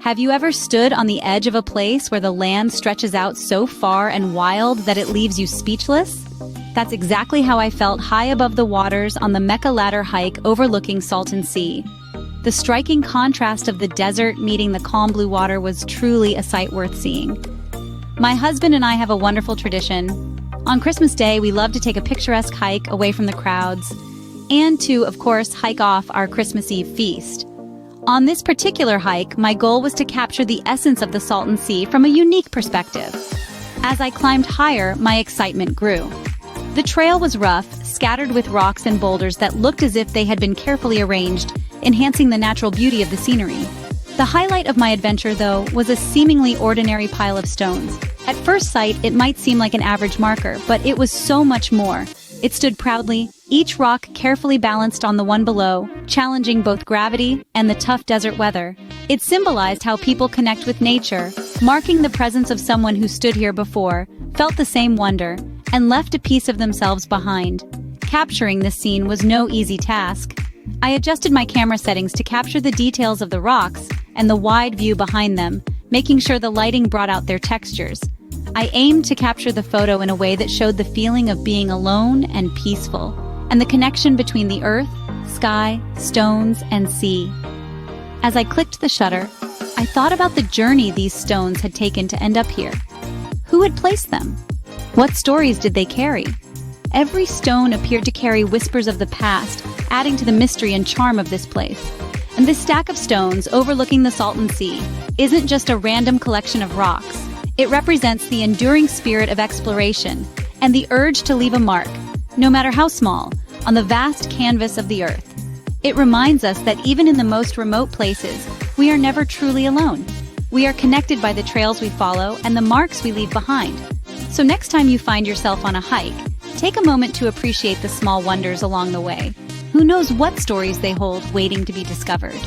Have you ever stood on the edge of a place where the land stretches out so far and wild that it leaves you speechless? That's exactly how I felt high above the waters on the Mecca-Ladder hike overlooking Salton Sea. The striking contrast of the desert meeting the calm blue water was truly a sight worth seeing. My husband and I have a wonderful tradition. On Christmas Day, we love to take a picturesque hike away from the crowds, and to, of course, hike off our Christmas Eve feast. On this particular hike, my goal was to capture the essence of the Salton Sea from a unique perspective. As I climbed higher, my excitement grew. The trail was rough, scattered with rocks and boulders that looked as if they had been carefully arranged, enhancing the natural beauty of the scenery. The highlight of my adventure, though, was a seemingly ordinary pile of stones. At first sight, it might seem like an average marker, but it was so much more. It stood proudly, each rock carefully balanced on the one below, challenging both gravity and the tough desert weather. It symbolized how people connect with nature, marking the presence of someone who stood here before, felt the same wonder, and left a piece of themselves behind. Capturing this scene was no easy task. I adjusted my camera settings to capture the details of the rocks and the wide view behind them, making sure the lighting brought out their textures. I aimed to capture the photo in a way that showed the feeling of being alone and peaceful, and the connection between the earth, sky, stones, and sea. As I clicked the shutter, I thought about the journey these stones had taken to end up here. Who had placed them? What stories did they carry? Every stone appeared to carry whispers of the past, adding to the mystery and charm of this place. And this stack of stones overlooking the Salton Sea isn't just a random collection of rocks. It represents the enduring spirit of exploration and the urge to leave a mark, no matter how small, on the vast canvas of the earth. It reminds us that even in the most remote places, we are never truly alone. We are connected by the trails we follow and the marks we leave behind. So next time you find yourself on a hike, take a moment to appreciate the small wonders along the way. Who knows what stories they hold waiting to be discovered?